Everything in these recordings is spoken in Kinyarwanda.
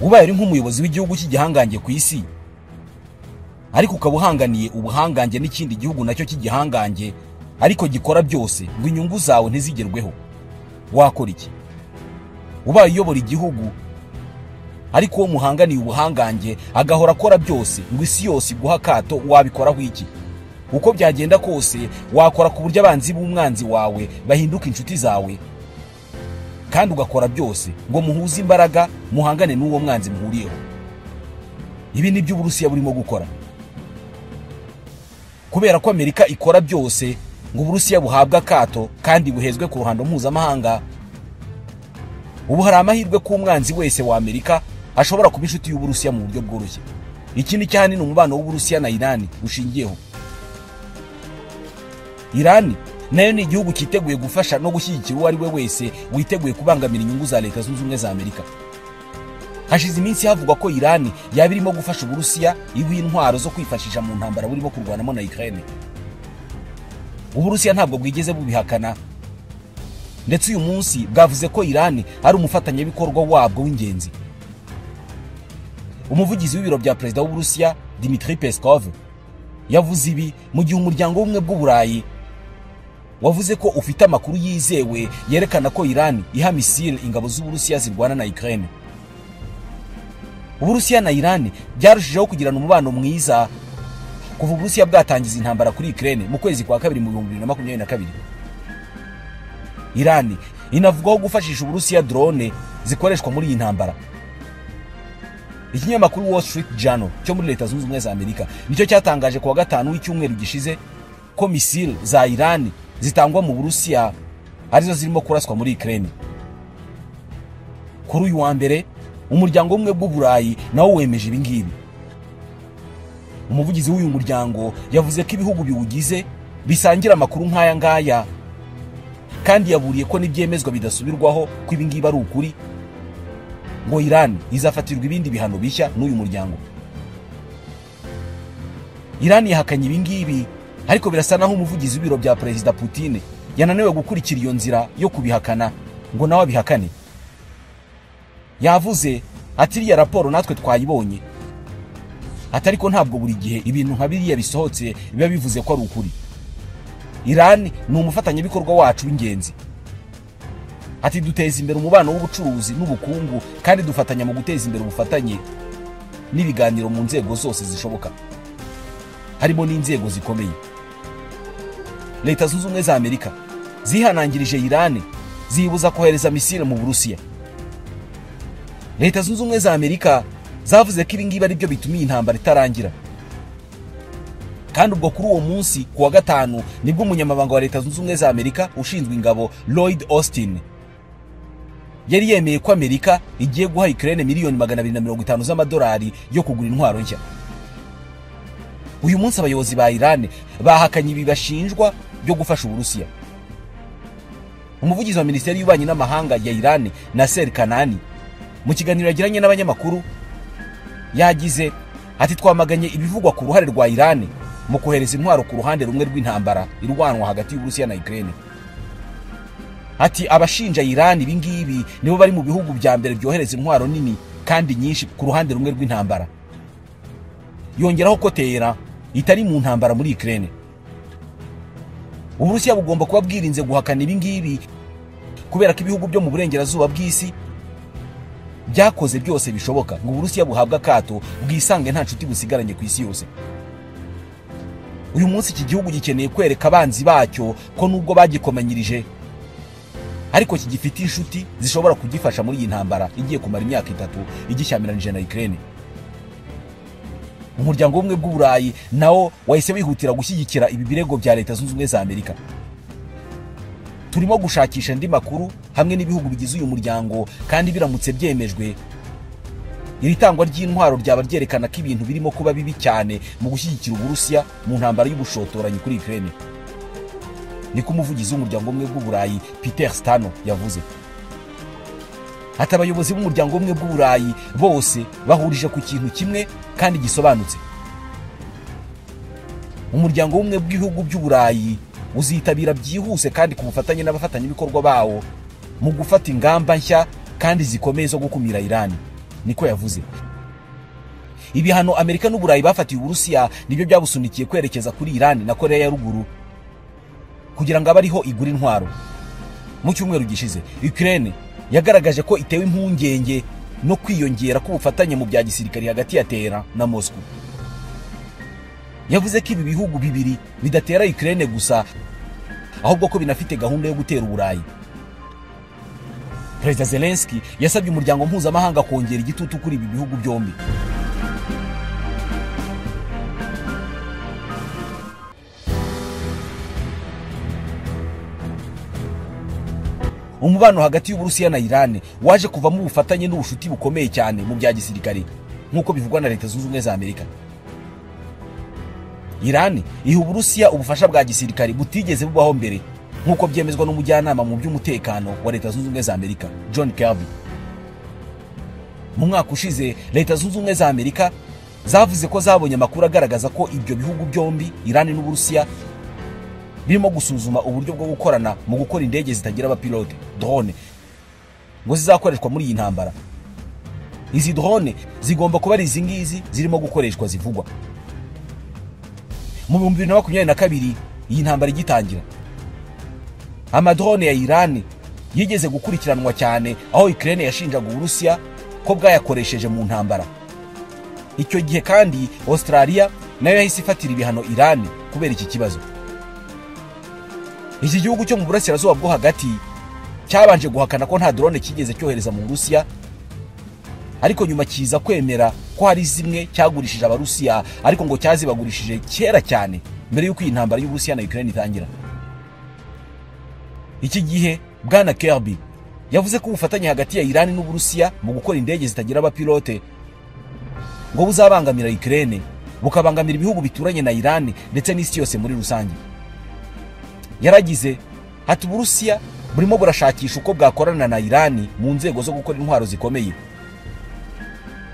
ubaye ari nk'umuyobozi w'igihugu cy'igihangange ku isi ariko ukaba uhanganiye ubuhangange n'ikindi gihugu nacyo cy'igihangange ariko gikora byose ngo inyungu zawe ntizigerweho, wakora iki? Ubaye uyobora igihugu ariko uwo muhanganiye ubuhangange agahora akora byose ngo isi yose iguha akato, wabikoraho iki? Uko byagenda kose wakora ku buryo abanzi b'umwanzi wawe bahinduka inshuti zawe, kandi ugakora byose ngo muhuze imbaraga muhangane n'uwo mwanzi muhuriyeho. Ibi ni byo Uburusiya burimo gukora, kubera ko Amerika ikora byose ngo Uburusiya buhabwa akato kandi buhezwe ku ruhando mpuzamahanga. Ubu hari amahirwe ko umwanzi wese wa Amerika ashobora kuba inshuti y'Uburusiya mu buryo bworoshye. Ikindi cyane ni umubano w'Uburusiya na Iran ushingiyeho. Iran nayo ni igihugu cyiteguye gufasha no gushyigikira uwo ari we wese witeguye kubangamira inyungu za Leta Zunze Ubumwe za Amerika. Hashize iminsi havugwa ko Iran yaba irimo gufasha Uburusiya ibuha intwaro zo kwifashisha mu ntambara burimo kurwanamo na Ukraine. Uburusiya ntabwo bwigeze bubihakana, ndetse uyu munsi bwavuze ko Iran ari umufatanyabikorwa wabwo w'ingenzi. Umuvugizi w'ibiro bya Perezida w'Uburusiya Dmitry Peskov yavuze ibi mu gihe umuryango w'ubumwe bw'Uburayi wavuze ko ufite amakuru yizewe yerekana ko Iran iha misile ingabo z'Uburusiya zirwana na Ukraine. Uburusiya na Iran byarushijeho kugirana umubano mwiza kuva Uburusiya bwatangiza intambara kuri Ukraine mu kwezi kwa kabiri mu 2022. Iran inavugwaho gufashisha Uburusiya drone zikoreshwa muri iyi ntambara. Ikinyamakuru Wall Street Journal cyo muri Leta Zunze Ubumwe za Amerika nicyo cyatangaje kuwa gatanu w'icyumweru gishize ko misile za Iran zitangwa mu Burusiya arizo zirimo kuraswa muri Ukraine. Kuri uyu wa mbere umuryango umwe bw'Uburayi nawo wemeje ibi ngibi. Umuvugizi w'uyu muryango yavuze ko ibihugu biwugize bisangira amakuru nk'aya ngaya, kandi yaburiye ko nibyemezwa bidasubirwaho ko ibi ngibi ari ukuri ngo Iran izafatirwa ibindi bihano bishya n'uyu muryango. Iran yahakanye ibi ngibi, ariko birasa naho umuvugizi w'ibiro bya Perezida Putin yananiwe gukurikira iyo nzira yo kubihakana ngo nawe abihakane. Yavuze ati iriya raporo natwe twayibonye, atari ko ntabwo buri gihe ibintu nka biriya bisohotse biba bivuze ko ari ukuri. Iran ni umufatanyabikorwa wacu w'ingenzi. Ati duteza imbere umubano w'ubucuruzi n'ubukungu, kandi dufatanya mu guteza imbere ubufatanye n'ibiganiro mu nzego zose zishoboka, harimo n'inzego zikomeye. Leta Zunze Ubumwe za Amerika zihanangirije Iran zibuza kohereza misile mu Burusiya. Leta Zunze Ubumwe za Amerika zavuze ko ibingibi ari byo bituma intambara itarangira. Kandi ubwo kuri uwo munsi kuwa gatanu nibwo umunyamabanga wa Leta Zunze Ubumwe za Amerika ushinzwe ingabo Lloyd Austin yari yemeye ko Amerika igiye guha Ukraine miliyoni 250 z'amadolari yo kugura intwaro nshya. Uyu munsi abayobozi ba Iran bahakanye ibi bashinjwa byo gufasha Uburusiya. Umuvugizi wa Minisiteri y'Ububanyi n'Amahanga ya Iran Nasser Kanani mu kiganiro yagiranye n'abanyamakuru yagize ati twamaganye ibivugwa ku ruhare rwa Iran mu kohereza intwaro ku ruhande rumwe rw'intambara irwanwa hagati y'Uburusiya na Ukraine. Ati abashinja Iran ibi ngibi nibo bari mu bihugu bya mbere byohereza intwaro nini kandi nyinshi ku ruhande rumwe rw'intambara. Yongeraho ko Tehran itari mu ntambara muri Ukraine. Uburusiya bugomba kuba bwirinze guhakana ibi ngibi kubera ko ibihugu byo mu burengerazuba bw'isi byakoze byose bishoboka ngo Uburusiya buhabwa akato bwisange nta nshuti busigaranye ku isi yose. Uyu munsi iki gihugu gikeneye kwereka abanzi bacyo ko nubwo bagikomanyirije ariko kigifite inshuti zishobora kugifasha muri iyi ntambara igiye kumara imyaka 3 igishyamiranyije na Ukraine. Umuryango w'ubumwe bw'Uburayi nawo wahise wihutira gushyigikira ibi birego bya Leta Zunze Ubumwe za Amerika. Turimo gushakisha andi makuru hamwe n'ibihugu bigize uyu muryango, kandi biramutse byemejwe iri tangwa ry'intwaro ryaba ryerekana ko ibintu birimo kuba bibi cyane mu gushyigikira Uburusiya mu ntambara y'ubushotoranyi kuri Ukraine. Niko umuvugizi w'umuryango w'ubumwe bw'Uburayi Peter Stano yavuze. Ati abayobozi b'umuryango w'ubumwe bw'Uburayi bose bahurije ku kintu kimwe kandi gisobanutse. Umuryango w'ubumwe bw'ibihugu by'Uburayi uzitabira byihuse kandi ku bufatanye n'abafatanyabikorwa bawo mu gufata ingamba nshya kandi zikomeye zo gukumira Iran. niko yavuze. Ibihano Amerika n'Uburayi bafatiye Uburusiya nibyo byabusunikiye kwerekeza kuri Iran na Korea ya Ruguru kugira ngo abariho igura intwaro. Mu cyumweru gishize Ukraine yagaragaje ko itewe impungenge no kwiyongera k'ubufatanye mu bya gisirikare hagati ya Tehran na Moscow. Yavuze ko ibi bihugu bibiri bidatera Ukraine gusa ahubwo ko binafite gahunda yo gutera Uburayi. Perezida Zelensky yasabye umuryango mpuzamahanga kongera igitutu kuri ibi bihugu byombi. Umubano hagati y'Uburusiya na Iran waje kuvamo ubufatanye n'ubushuti bukomeye cyane mu bya gisirikare nk'uko bivugwa na Leta Zunze Ubumwe za Amerika. Iran iha Uburusiya ubufasha bwa gisirikare butigeze bubaho mbere nk'uko byemezwa n'umujyanama mu by'umutekano wa Leta Zunze Ubumwe za Amerika John Kirby. Mu mwaka ushize Leta Zunze Ubumwe za Amerika zavuze ko zabonye amakuru agaragaza ko ibyo bihugu byombi Iran n'Uburusiya birimo gusuzuma uburyo bwo gukorana mu gukora indege zitagira abapilote drone ngo zizakoreshwa muri iyi ntambara. Izi drone zigomba kuba ari izi ngizi zirimo gukoreshwa zivugwa. Mu 2022 iyi ntambara igitangira, amadrone ya Iran yigeze gukurikiranwa cyane aho Ukraine yashinjaga Uburusiya ko bwayakoresheje mu ntambara. Icyo gihe kandi Australia nayo yahise ifatira ibihano Iran kubera iki kibazo. Iki gihugu cyo mu burasirazuba bwo hagati cyabanje guhakana ko nta drone kigeze cyohereza mu Burusiya, ariko nyuma kiza kwemera ko hari zimwe cyagurishije Abarusiya, ariko ngo cyazibagurishije kera cyane mbere y'uko iyi ntambara y'Uburusiya na Ukraine itangira. Iki gihe Bwana Kirby yavuze ko ubufatanye hagati ya Iran n'Uburusiya mu gukora indege zitagira abapilote ngo buzabangamira Ukraine, bukabangamira ibihugu bituranye na Iran ndetse n'isi yose muri rusange. Yaragize ati Uburusiya burimo burashakisha uko bwakorana na Iran mu nzego zo gukora intwaro zikomeye.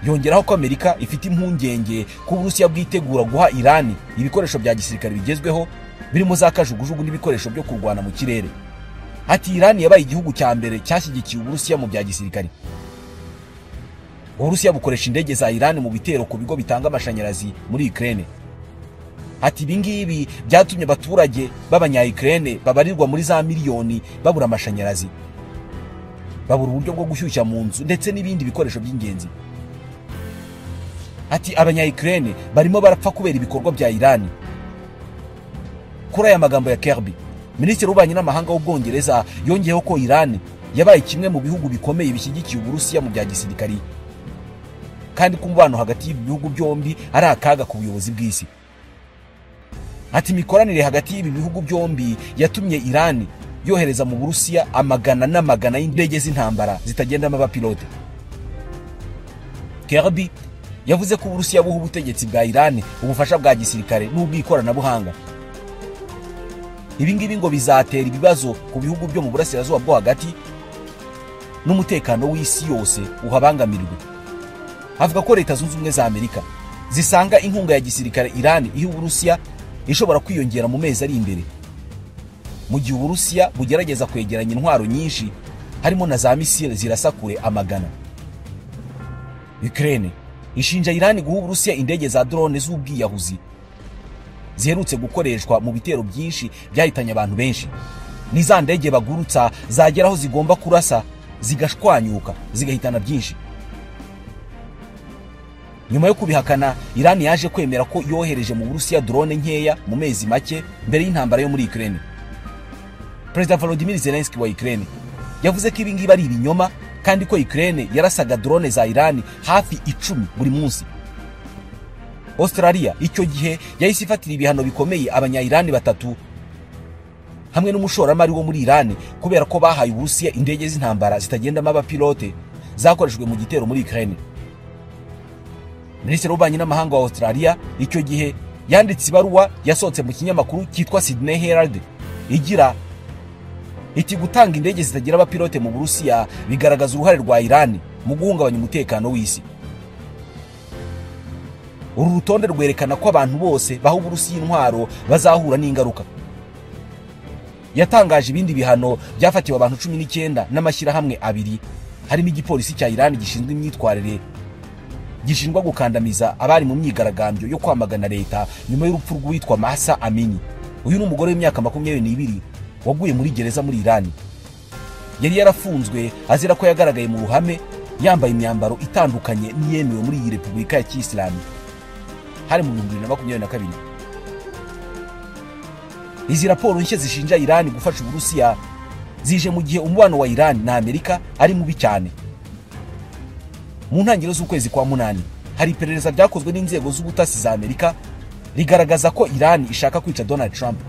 Yongeraho ko Amerika ifite impungenge ko Uburusiya bwitegura guha Iran ibikoresho bya gisirikare bigezweho birimo za kajugujugu n'ibikoresho byo kurwana mu kirere. Ati Iran yabaye igihugu cya mbere cyashyigikiye Uburusiya mu bya gisirikare. Uburusiya bukoresha indege za Iran mu bitero ku bigo bitanga amashanyarazi muri Ukraine. Ati ibingibi byatumye abaturage b'abanya-Ukraine babarirwa muri za miliyoni babura amashanyarazi, babura uburyo bwo gushyushya mu nzu ndetse n'ibindi bikoresho by'ingenzi. Ati abanya-Ukraine barimo barapfa kubera ibikorwa bya Iran. Kuri aya magambo ya Kirby, Minisitiri w'Ububanyi n'Amahanga w'Ubwongereza yongeyeho ko Iran yabaye kimwe mu bihugu bikomeye bishyigikiye Uburusiya mu bya gisirikari, kandi ko umubano hagati y'ibihugu byombi ari akaga ku buyobozi bw'isi. Ati imikoranire hagati y'ibi bihugu byombi yatumye Iran yohereza mu Burusiya amagana n'amagana y'indege z'intambara zitagendamo abapilote. Kirby yavuze ko Uburusiya buha ubutegetsi bwa Iran ubufasha bwa gisirikare n'ubw'ikoranabuhanga. Ibi ngibi ngo bizatera ibibazo ku bihugu byo mu burasirazuba bwo hagati n'umutekano w'isi yose uhabangamirwa. Avuga ko Leta Zunze Ubumwe za Amerika zisanga inkunga ya gisirikare Iran iha Uburusiya ishobora kwiyongera mu mezi ari imbere, mu gihe Uburusiya bugerageza kwegeranya intwaro nyinshi harimo na za misile zirasa kure amagana. Ukraine ishinja Iran guha Uburusiya indege za drone z'ubwiyahuzi ziherutse gukoreshwa mu bitero byinshi byahitanye abantu benshi. Ni za ndege bagurutsa zageraho zigomba kurasa zigashwanyuka zigahitana byinshi. Nyuma yo kubihakana, Iran yaje kwemera ko yohereje mu Burusiya drone nkeya mu mezi make mbere y'intambara yo muri Ukraine. Perezida Volodymyr Zelensky wa Ukraine yavuze ko ibi ngibi ari ibinyoma kandi ko Ukraine yarasaga drone za Iran hafi 10 buri munsi. Australia icyo gihe yahise ifatira ibihano bikomeye abanya-Iran batatu hamwe n'umushoramari wo muri Iran kubera ko bahaye Uburusiya indege z'intambara zitagendamo abapilote zakoreshejwe mu gitero muri Ukraine. Minisitiri w'Ububanyi n'Amahanga wa Australia icyo gihe yanditse ibaruwa yasohotse mu kinyamakuru cyitwa Sydney Herald igira iti gutanga indege zitagira abapilote mu Burusiya bigaragaza uruhare rwa Iran mu guhungabanya umutekano w'isi. Uru rutonde rwerekana ko abantu bose baho Uburusiya intwaro bazahura n'ingaruka. Yatangaje ibindi bihano byafatiwe abantu 19 n'amashyirahamwe abiri harimo igipolisi cya Iran gishinzwe imyitwarire gishinjwa gukandamiza abari mu myigaragambyo yo kwamagana leta nyuma y'urupfu rw'uwitwa Mahsa Amini. Uyu ni umugore w'imyaka 22 waguye muri gereza muri Iran. Yari yarafunzwe azira ko yagaragaye mu ruhame yambaye imyambaro itandukanye niyemewe muri iyi Repubulika ya Kiyisilamu. Hari mu 2022. Izi raporo nshya zishinja Iran gufasha Uburusiya zije mu gihe umubano wa Iran na Amerika ari mubi cyane. Mu ntangiriro z'ukwezi kwa munani hari iperereza ryakozwe n'inzego z'ubutasi za Amerika rigaragaza ko Iran ishaka kwica Donald Trump.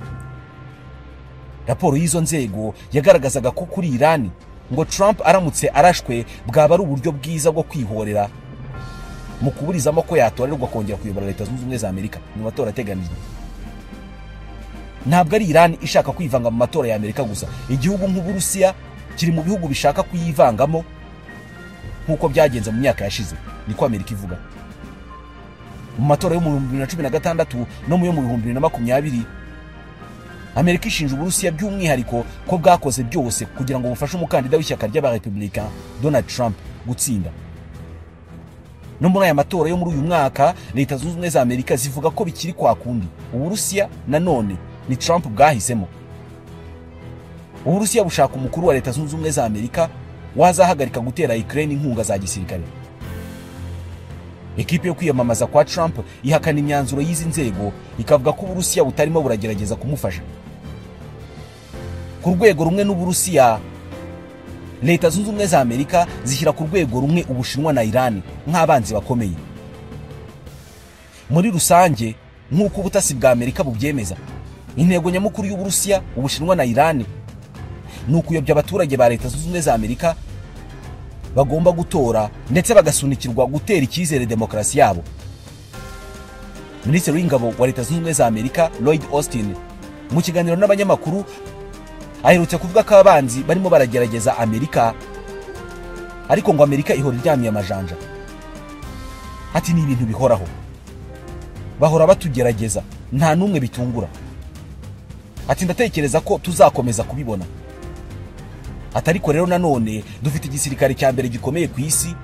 Raporo y'izo nzego yagaragazaga ko kuri Iran ngo Trump aramutse arashwe bwaba ari uburyo bwiza bwo kwihorera mu kuburizamo ko yatorerwa kongera kuyobora Leta Zunze Ubumwe za Amerika mu matora ateganijwe. Ntabwo ari Iran ishaka kwivanga mu matora ya Amerika gusa. Igihugu nk'Uburusiya kiri mu bihugu bishaka kuyivangamo nkuko byagenze mu myaka yashize, niko Amerika ivuga. Mu matora yo mu 2016 no mu yo mu 2020 Amerika ishinja Uburusiya by'umwihariko ko bwakoze byose kugira ngo bufashe umukandida w'ishyaka ry'abarepublicain Donald Trump gutsinda. No muri aya matora yo muri uyu mwaka Leta Zunze Ubumwe za Amerika zivuga ko bikiri kwa kundi. Uburusiya nanone ni Trump bwahisemo. Uburusiya bushaka umukuru wa Leta Zunze Ubumwe za Amerika wazahagarika gutera Ukraine inkunga za gisirikare. Ekipe yo kwiyamamaza kwa Trump ihakana imyanzuro y'izi nzego ikavuga ko Uburusiya butarimo buragerageza kumufasha. Ku rwego rumwe n'Uburusiya, Leta Zunze Ubumwe za Amerika zishyira ku rwego rumwe Ubushinwa na Iran nk'abanzi bakomeye. Muri rusange nk'uko ubutasi bwa Amerika bubyemeza, intego nyamukuru y'Uburusiya, Ubushinwa na Iran ni ukuyobya abaturage ba Leta Zunze Ubumwe za Amerika bagomba gutora ndetse bagasunikirwa gutera icyizere demokarasi yabo. Minisitiri w'ingabo wa Leta Zunze Ubumwe za Amerika Lloyd Austin mu kiganiro n'abanyamakuru aherutse kuvuga ko abanzi barimo baragerageza Amerika, ariko ngo Amerika ihora iryamiye amajanja. Ati ni ibintu bihoraho, bahora batugerageza, nta numwe bitungura. Ati ndatekereza ko tuzakomeza kubibona. Atariko rero nanone dufite igisirikare cya mbere gikomeye ku isi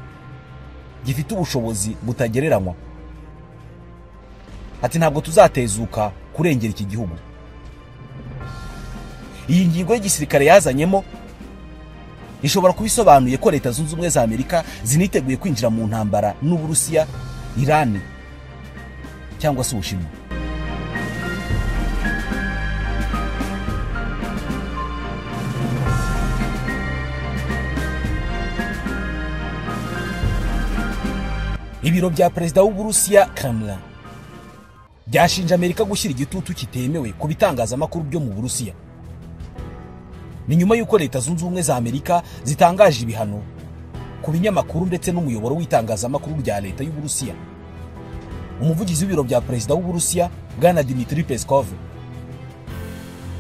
gifite ubushobozi butagereranywa. Ati ntabwo tuzatezuka kurengera iki gihugu. Iyi ngingo y'igisirikare yazanyemo ishobora kubisobanuye ko Leta Zunze Ubumwe za Amerika ziniteguye kwinjira mu ntambara n'Uburusiya, Iran cyangwa se Ubushinwa. Ibiro bya Perezida w'Uburusiya Kremlin byashinja Amerika gushyira igitutu kitemewe ku bitangazamakuru byo mu Burusiya. Ni nyuma y'uko Leta Zunze Ubumwe za Amerika zitangaje ibihano ku binyamakuru ndetse n'umuyoboro w'itangazamakuru bya Leta y'Uburusiya. Umuvugizi w'ibiro bya Perezida w'Uburusiya Bwana Dmitry Peskov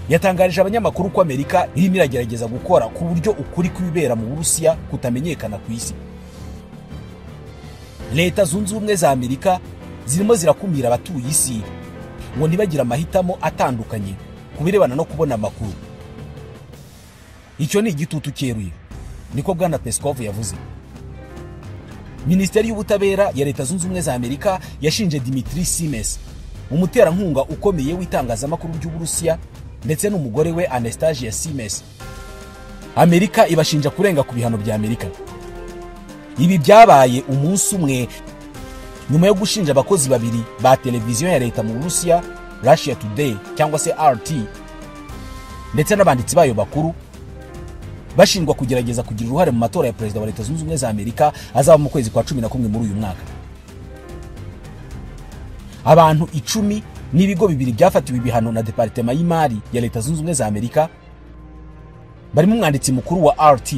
yatangarije abanyamakuru ko Amerika irimo iragerageza gukora ku buryo ukuri kwibera mu Burusiya kutamenyekana ku isi. Leta Zunze Ubumwe za Amerika zirimo zirakumira abatuye isi ngo ntibagira amahitamo atandukanye kubirebana no kubona amakuru. Icyo ni igitutu cyeruye, niko Bwana Peskov yavuze. Minisiteri y'Ubutabera ya Leta Zunze Ubumwe za Amerika yashinje Dmitry Simes, umuterankunga ukomeye w'itangazamakuru ry'Uburusiya, ndetse n'umugore we Anastasia Simes. Amerika ibashinja kurenga ku bihano bya Amerika. Ibi byabaye umunsi umwe nyuma yo gushinja abakozi babiri ba televiziyo ya leta mu Burusiya, Russia Today cyangwa se RT, ndetse n'abanditsi bayo bakuru bashingwa kugerageza kugira uruhare mu matora ya Perezida wa Leta Zunze Ubumwe za Amerika azaba mu kwezi kwa 11 muri uyu mwaka. Abantu 10 n'ibigo bibiri byafatiwe ibihano na Departement y'Imari ya Leta Zunze Ubumwe za Amerika barimo umwanditsi mukuru wa RT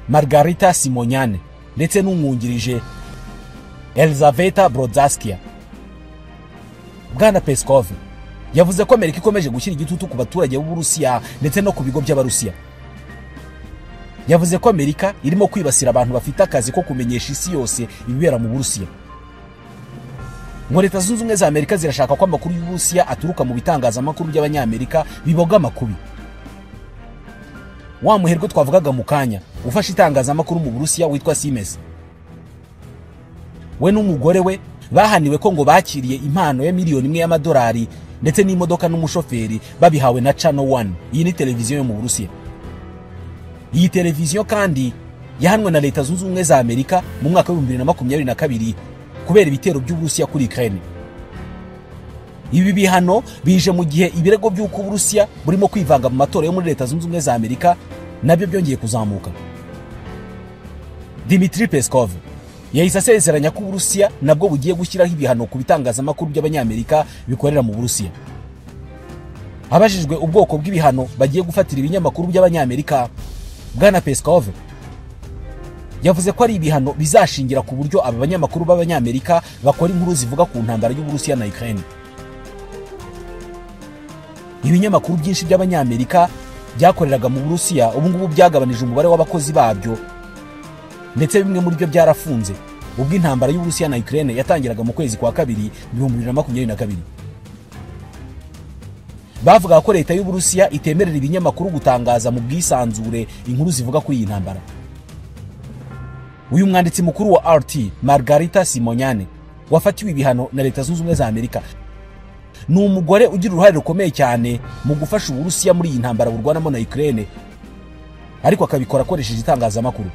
Margarita Simonian ndetse n'umwungirije Elizaveta Brodsky. Bwana Peskov yavuze ko Amerika ikomeje gushyira igitutu ku baturage b'Uburusiya ndetse no ku bigo by'Abarusiya. Yavuze ko Amerika irimo kwibasira abantu bafite akazi ko kumenyesha isi yose ibibera mu Burusiya. Ngo Leta Zunze Ubumwe za Amerika zirashaka ko amakuru y'Uburusiya aturuka mu bitangazamakuru by'Abanyamerika biboga amakubi. Wa muherwe twavugaga mu kanya ufashe itangazamakuru mu Burusiya witwa Siemens we n'umugore we bahaniwe ko ngo bakiriye impano ya miliyoni 1 y'amadolari ndetse n'imodoka n'umushoferi babihawe na Channel 1. Iyi ni televiziyo yo mu Burusiya. Iyi televiziyo kandi yahanwe na Leta Zunze Ubumwe za Amerika mu mwaka wa 2022 kubera ibitero by'Uburusiya kuri Ukraine. Ibi bihano bije mu gihe ibirego by'uko Uburusiya burimo kwivanga mu matora yo muri Leta Zunze Ubumwe za Amerika nabyo byongeye kuzamuka. Dmitry Peskov yahise asezeranya ko Uburusiya nabwo bugiye gushyiraho ibihano ku bitangazamakuru by'Abanyamerika bikorera mu Burusiya. Abajijwe ubwoko bw'ibihano bagiye gufatira ibinyamakuru by'Abanyamerika, Bwana Peskov yavuze ko ari ibihano bizashingira ku buryo aba banyamakuru b'Abanyamerika bakora inkuru zivuga ku ntambara y'Uburusiya na Ukraine. Ibinyamakuru byinshi by'Abanyamerika byakoreraga mu Burusiya ubu ngubu byagabanije umubare w'abakozi babyo, ndetse bimwe muri byo byarafunze ubwo intambara y'Uburusiya na Ukraine yatangiraga mu kwezi kwa kabiri 2022. Bavuga ko leta y'Uburusiya itemerera ibinyamakuru gutangaza mu bwisanzure inkuru zivuga kuri iyi ntambara. Uyu mwanditsi mukuru wa RT, Margarita Simonyane, wafatiwe ibihano na Leta Zunze Ubumwe za Amerika, ni umugore ugira uruhare rukomeye cyane mu gufasha Uburusiya muri iyi ntambara burwanamo na Ukraine, ariko akabikora akoresheje itangazamakuru.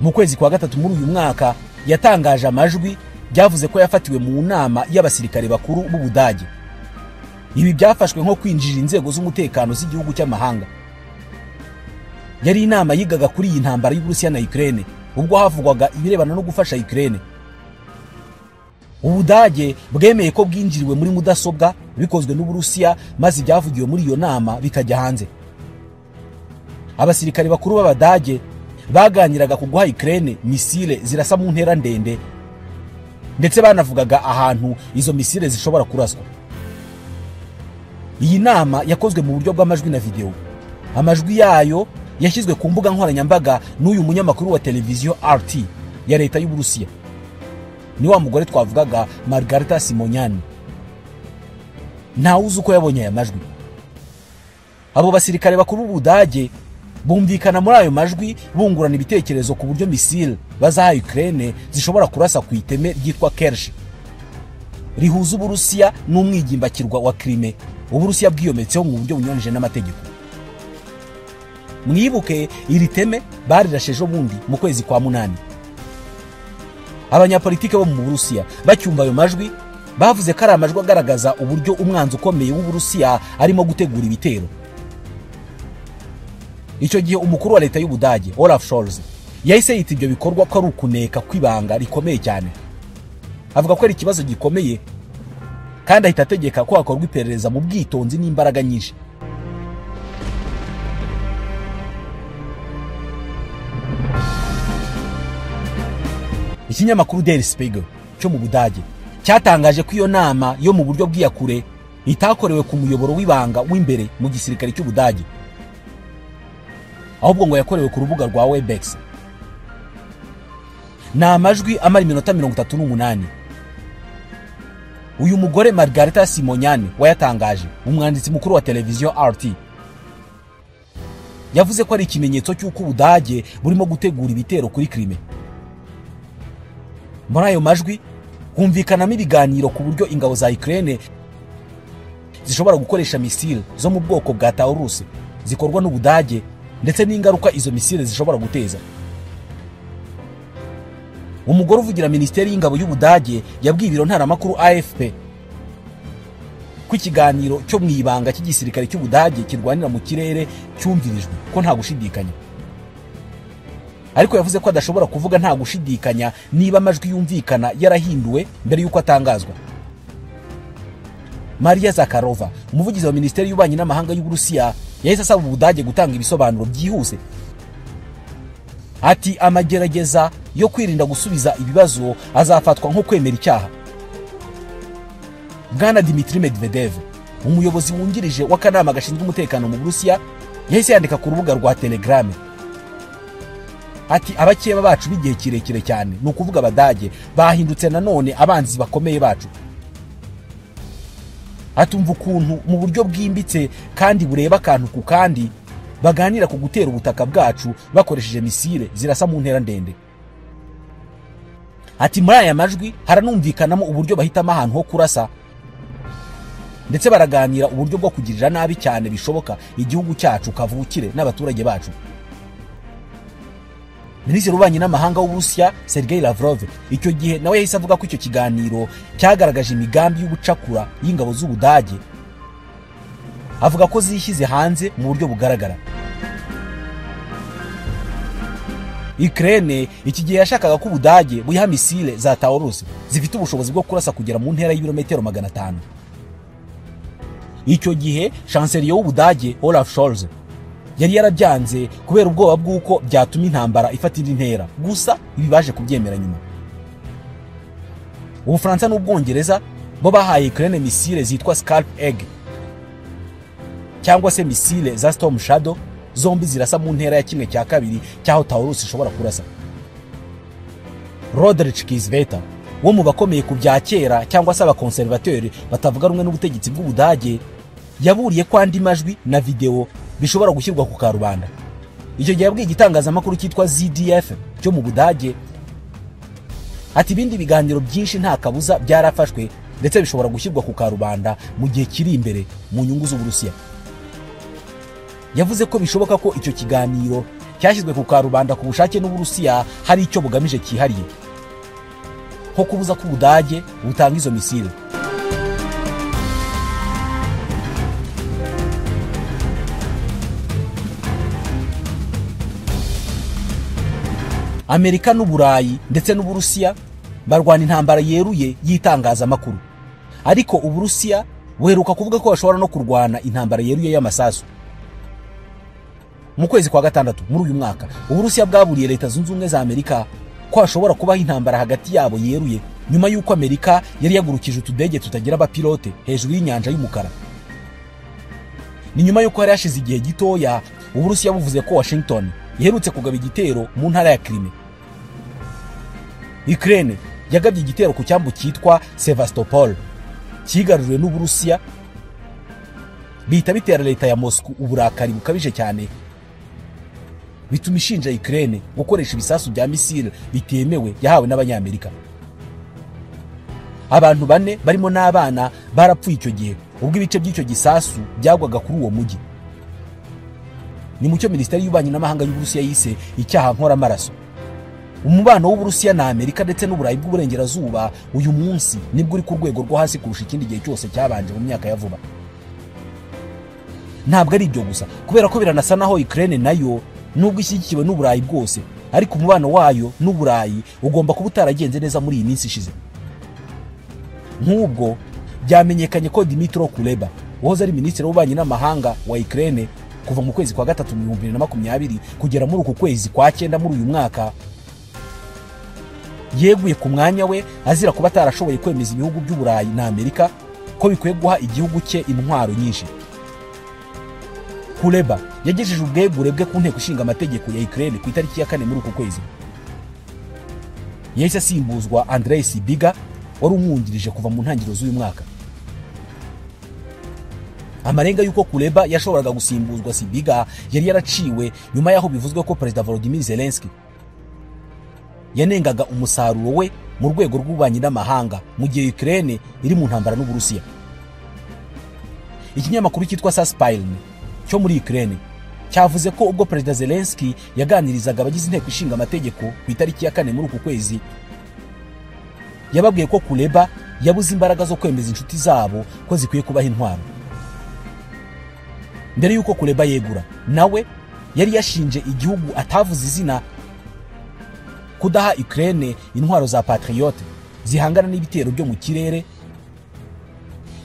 Mu kwezi kwa gatatu muri uyu mwaka yatangaje amajwi byavuze ko yafatiwe mu nama y'abasirikare bakuru b'Ubudage. Ibi byafashwe nko kwinjira inzego z'umutekano z'igihugu cy'amahanga. Yari inama yigaga kuri iyi ntambara y'Uburusiya na Ukraine ubwo havugwaga ibirebana no gufasha Ukraine. Ubudage bwemeye ko bwinjiriwe muri mudasobwa bikozwe n'Uburusiya maze ibyavugiwe muri iyo nama bikajya hanze. Abasirikare bakuru b'Abadage baganiraga ku guha Ukraine misile zirasa mu ntera ndende, ndetse banavugaga ahantu izo misile zishobora kuraswa. Iyi nama yakozwe mu buryo bw'amajwi na video. Amajwi yayo yashyizwe ku mbuga nkoranyambaga n'uyu munyamakuru wa televiziyo RT ya leta y'Uburusiya. Ni wa mugore twavugaga, Margarita Simonyane. Ntawuzi uko yabonye aya majwi. Abo basirikare bakuru b'Ubudage bumvikana muri ayo majwi bungurana ibitekerezo ku buryo misile bazaha Ukraine zishobora kurasa ku iteme ryitwa Kerch, rihuza Uburusiya n'umwigimbakirwa wa Crimea Uburusiya bwiyometseho mu buryo bunyuranyije n'amategeko. Mwibuke iri teme barirasheje bundi mu kwezi kwa 8. Abanyapolitike bo mu Burusiya bacyumva ayo majwi bavuze ko ari amajwi agaragaza uburyo umwanzi ukomeye w'Uburusiya arimo gutegura ibitero. Icyo gihe umukuru wa leta y'Ubudage, Olaf Scholz, yahise yita ibyo bikorwa ko ari ukuneka kw'ibanga rikomeye cyane. Avuga ko ari ikibazo gikomeye kandi ahita ategeka ko hakorwa iperereza mu bwitonzi n'imbaraga nyinshi. Ikinyamakuru Der Spiegel cyo mu Budage cyatangaje ko iyo nama yo mu buryo bw'iyakure itakorewe ku muyoboro w'ibanga w'imbere mu gisirikare cy'Ubudage, ahubwo ngo yakorewe ku rubuga rwa Webex. Na amajwi amara iminota 38. Uyu mugore Margarita Simonyane wayatangaje, umwanditsi mukuru wa televiziyo RT, yavuze ko ari ikimenyetso cy'uko Ubudage burimo gutegura ibitero kuri Crimea. Muri ayo majwi humvikanamo ibiganiro ku buryo ingabo za Ukraine zishobora gukoresha misile zo mu bwoko bwa Taurus zikorwa n'Ubudage, ndetse n'ingaruka izo misile zishobora guteza. Umugore uvugira Minisiteri y'Ingabo y'Ubudage yabwiye ibiro ntaramakuru AFP ko ikiganiro cyo mwibanga cy'igisirikare cy'Ubudage kirwanira mu kirere cyumvirijwe ko nta gushidikanya. Ariko yavuze ko adashobora kuvuga nta gushidikanya niba amajwi yumvikana yarahinduwe mbere yuko atangazwa. Maria Zakharova, umuvugizi wa Minisiteri y'Ububanyi n'Amahanga y'Uburusiya, yahise asaba Ubudage gutanga ibisobanuro byihuse. Ati amagerageza yo kwirinda gusubiza ibibazo azafatwa nko kwemera icyaha. Bwana Dmitry Medvedev, umuyobozi wungirije w'akanama gashinzwe umutekano mu Burusiya, yahise yandika ku rubuga rwa Telegram. Ati abakeba bacu b'igihe kirekire cyane, no kuvuga Abadage, bahindutse nanone abanzi bakomeye bacu. Atumva ukuntu mu buryo bwimbitse kandi bureba akantu ku kandi baganira ku gutera ubutaka bwacu bakoresheje misile zirasa mu ntera ndende. ati muri aya majwi haranumvikanamo uburyo bahitamo ahantu ho kurasa ndetse baraganira uburyo bwo kugirira nabi cyane bishoboka igihugu cyacu kavukire n'abaturage bacu. Minisitiri w'ububanyi n'amahanga w'Uburusiya Sergei Lavrov icyo gihe nawe yahise avuga ko icyo kiganiro cyagaragaje imigambi y'ubucakura y'ingabo z'Ubudage, avuga ko zishyize hanze mu buryo bugaragara. Ukraine iki gihe yashakaga ko Ubudage buyiha misile za Taurus zifite ubushobozi bwo kurasa kugera mu ntera y'ibirometero 500. Icyo gihe chancelier w'Ubudage Olaf Scholz yari yarabyanze kubera ubwoba bw'uko byatuma intambara ifata indi ntera, gusa ibi baje kubyemera nyuma. Ubufaransa n'Ubwongereza bo bahaye Ukraine misile zitwa Scalp Egg cyangwa se misile za Storm Shadow, zombi zirasa mu ntera ya 1/2 cyaho Taurus ishobora kurasa. Roderick Kizveta wo mu bakomeye ku bya kera cyangwa se abakonservateur batavuga rumwe n'ubutegetsi bw'Ubudage yaburiye ko andi majwi na video bishobora gushyirwa ku karubanda. Icyo gihe yabwiye igitangazamakuru cyitwa ZDF cyo mu Budage ati ibindi biganiro byinshi nta kabuza byarafashwe ndetse bishobora gushyirwa ku karubanda mu gihe kiri imbere mu nyungu z'Uburusiya. Yavuze ko bishoboka ko icyo kiganiro cyashyizwe ku karubanda ku bushake n'Uburusiya hari icyo bugamije cyihariye, nko kubuza ko Ubudage butanga izo misile. Amerika n'Uburayi ndetse n'Uburusiya barwana intambara yeruye y'itangazamakuru, ariko Uburusiya buheruka kuvuga ko bashobora no kurwana intambara yeruye y'amasasu. Mu kwezi kwa gatandatu muri uyu mwaka Uburusiya bwaburiye Leta Zunze Ubumwe za Amerika ko hashobora kubaho intambara hagati yabo yeruye nyuma y'uko Amerika yari yagurukije utudege tutagira abapilote hejuru y'inyanja y'umukara. Ni nyuma y'uko hari hashize igihe gitoya Uburusiya buvuze ko Washington iherutse kugaba igitero mu ntara ya Crimea. Ukraine yagabye igitero ku cyambu cyitwa Sevastopol kigaruriwe n'Uburusiya, bihita bitera leta ya Moscow uburakari bukabije cyane, bituma ishinja Ukraine gukoresha ibisasu bya misile bitemewe yahawe n'Abanyamerika. Abantu 4 barimo n'abana barapfuye icyo gihe ubwo ibice by'icyo gisasu byagwaga kuri uwo mujyi. Ni mucyo Minisiteri y'Ububanyi n'Amahanga y'Uburusiya yise icyaha nkora amaraso. Umubano w'Uburusiya na Amerika ndetse n'Uburayi bw'uburengerazuba uyu munsi nibwo uri ku rwego rwo hasi kurusha ikindi gihe cyose cyabanje mu myaka ya vuba. Ntabwo ari ibyo gusa, kubera ko biranasa naho Ukraine nayo nubwo ishyigikiwe n'Uburayi bwose, ariko umubano wayo n'Uburayi ugomba kuba utaragenze neza muri iyi minsi ishize. Nk'ubwo byamenyekanye ko Dmytro Kuleba wahoze ari Minisitiri w'Ububanyi n'Amahanga wa Ukraine kuva mu kwezi kwa gatatu mu 2020 kugera muri uku kwezi kwa 9 muri uyu mwaka, yeguye ku mwanya we azira kuba atarashoboye kwemeza ibihugu by'Uburayi na Amerika ko bikwiye guha igihugu cye intwaro nyinshi. Kuleba yagejeje ubwegure bwe ku nteko ishinga amategeko ya Ukraine ku itariki ya 4 muri uku kwezi. Yahise asimbuzwa Andrei Sibiga wari umwungirije kuva mu ntangiriro z'uyu mwaka. Amarenga yuko Kuleba yashoboraga gusimbuzwa Sibiga yari yaraciwe nyuma yaho bivuzwe ko Perezida Volodymyr Zelensky yanengaga umusaruro we mu rwego rw'ububanyi n'amahanga mu gihe Ukraine iri mu ntambara n'Uburusiya. Ikinyamakuru cyitwa Saspilne cyo muri Ukraine cyavuze ko ubwo Perezida Zelensky yaganirizaga abagize inteko ishinga amategeko ku itariki ya 4 muri uku kwezi, yababwiye ko Kuleba yabuze imbaraga zo kwemeza inshuti zabo ko zikwiye kubaha intwaro. Mbere yuko Kuleba yegura, nawe yari yashinje igihugu atavuze izina kudaha Ukraine intwaro za Patriot zihangana n'ibitero byo mu kirere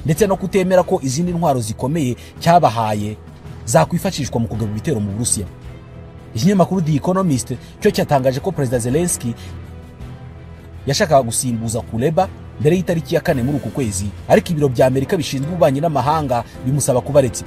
ndetse no kutemera ko izindi ntwaro zikomeye cyabahaye zakwifashishwa mu kugaba ibitero mu Burusiya. Ikinyamakuru The Economist cyo cyatangaje ko Perezida Zelensky yashakaga gusimbuza Kuleba mbere y'itariki ya 4 muri uku kwezi, ariko ibiro bya Amerika bishinzwe ububanyi n'amahanga bimusaba kubaretse.